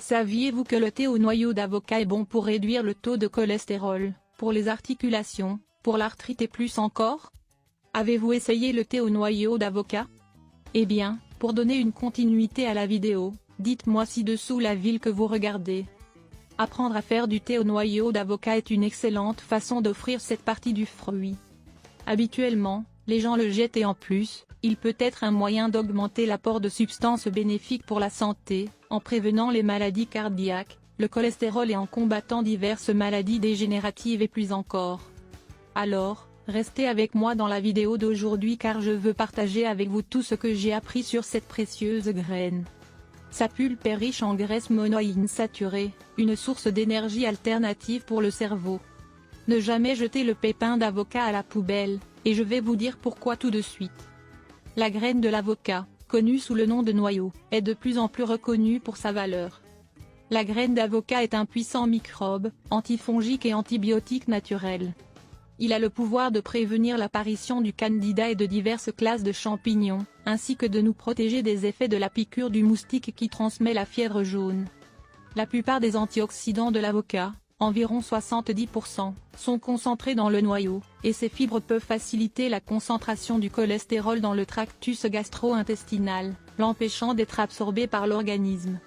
Saviez-vous que le thé au noyau d'avocat est bon pour réduire le taux de cholestérol, pour les articulations, pour l'arthrite et plus encore? Avez-vous essayé le thé au noyau d'avocat? Eh bien, pour donner une continuité à la vidéo, dites-moi ci-dessous la ville que vous regardez. Apprendre à faire du thé au noyau d'avocat est une excellente façon d'offrir cette partie du fruit. Habituellement, les gens le jettent et en plus, il peut être un moyen d'augmenter l'apport de substances bénéfiques pour la santé, en prévenant les maladies cardiaques, le cholestérol et en combattant diverses maladies dégénératives et plus encore. Alors, restez avec moi dans la vidéo d'aujourd'hui car je veux partager avec vous tout ce que j'ai appris sur cette précieuse graine. Sa pulpe est riche en graisse monoinsaturée, une source d'énergie alternative pour le cerveau. Ne jamais jeter le pépin d'avocat à la poubelle, et je vais vous dire pourquoi tout de suite. La graine de l'avocat, connue sous le nom de noyau, est de plus en plus reconnue pour sa valeur. La graine d'avocat est un puissant microbe, antifongique et antibiotique naturel. Il a le pouvoir de prévenir l'apparition du candida et de diverses classes de champignons, ainsi que de nous protéger des effets de la piqûre du moustique qui transmet la fièvre jaune. La plupart des antioxydants de l'avocat, environ 70%, sont concentrés dans le noyau, et ces fibres peuvent faciliter la concentration du cholestérol dans le tractus gastro-intestinal, l'empêchant d'être absorbé par l'organisme.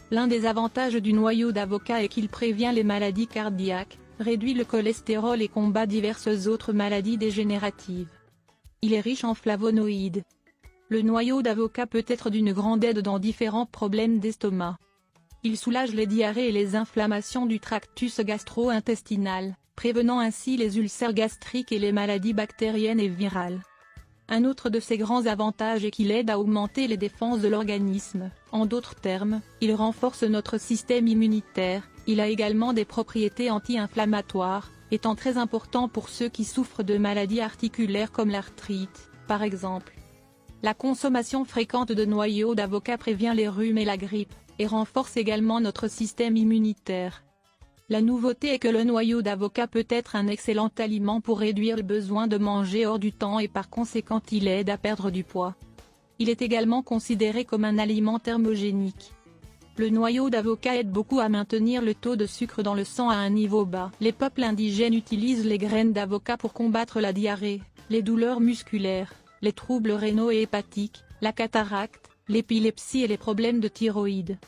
L'un des avantages du noyau d'avocat est qu'il prévient les maladies cardiaques, réduit le cholestérol et combat diverses autres maladies dégénératives. Il est riche en flavonoïdes. Le noyau d'avocat peut être d'une grande aide dans différents problèmes d'estomac. Il soulage les diarrhées et les inflammations du tractus gastro-intestinal, prévenant ainsi les ulcères gastriques et les maladies bactériennes et virales. Un autre de ses grands avantages est qu'il aide à augmenter les défenses de l'organisme. En d'autres termes, il renforce notre système immunitaire. Il a également des propriétés anti-inflammatoires, étant très important pour ceux qui souffrent de maladies articulaires comme l'arthrite, par exemple. La consommation fréquente de noyaux d'avocat prévient les rhumes et la grippe, et renforce également notre système immunitaire. La nouveauté est que le noyau d'avocat peut être un excellent aliment pour réduire le besoin de manger hors du temps et par conséquent il aide à perdre du poids. Il est également considéré comme un aliment thermogénique. Le noyau d'avocat aide beaucoup à maintenir le taux de sucre dans le sang à un niveau bas. Les peuples indigènes utilisent les graines d'avocat pour combattre la diarrhée, les douleurs musculaires, les troubles rénaux et hépatiques, la cataracte, l'épilepsie et les problèmes de thyroïde.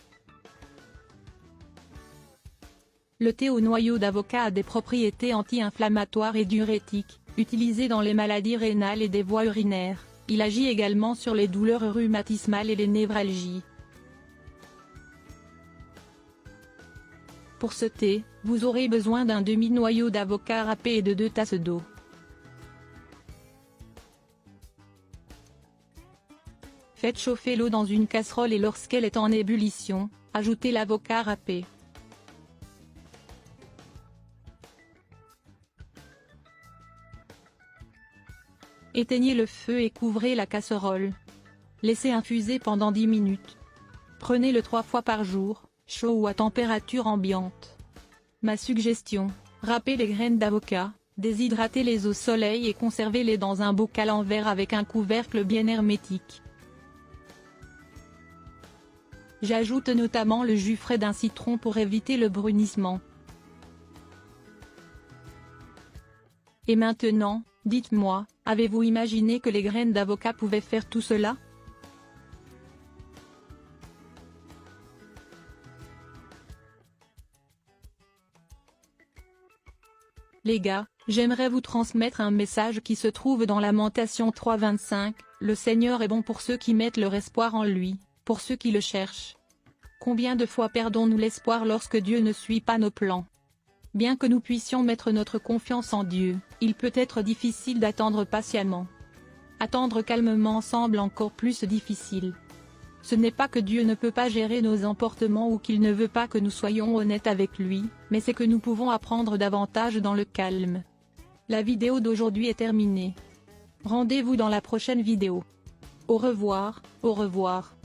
Le thé au noyau d'avocat a des propriétés anti-inflammatoires et diurétiques, utilisé dans les maladies rénales et des voies urinaires. Il agit également sur les douleurs rhumatismales et les névralgies. Pour ce thé, vous aurez besoin d'un demi-noyau d'avocat râpé et de 2 tasses d'eau. Faites chauffer l'eau dans une casserole et lorsqu'elle est en ébullition, ajoutez l'avocat râpé. Éteignez le feu et couvrez la casserole. Laissez infuser pendant 10 minutes. Prenez-le 3 fois par jour, chaud ou à température ambiante. Ma suggestion, râpez les graines d'avocat, déshydratez-les au soleil et conservez-les dans un bocal en verre avec un couvercle bien hermétique. J'ajoute notamment le jus frais d'un citron pour éviter le brunissement. Et maintenant, dites-moi, avez-vous imaginé que les graines d'avocat pouvaient faire tout cela? Les gars, j'aimerais vous transmettre un message qui se trouve dans Lamentation 3:25, le Seigneur est bon pour ceux qui mettent leur espoir en lui, pour ceux qui le cherchent. Combien de fois perdons-nous l'espoir lorsque Dieu ne suit pas nos plans? Bien que nous puissions mettre notre confiance en Dieu, il peut être difficile d'attendre patiemment. Attendre calmement semble encore plus difficile. Ce n'est pas que Dieu ne peut pas gérer nos emportements ou qu'il ne veut pas que nous soyons honnêtes avec lui, mais c'est que nous pouvons apprendre davantage dans le calme. La vidéo d'aujourd'hui est terminée. Rendez-vous dans la prochaine vidéo. Au revoir, au revoir.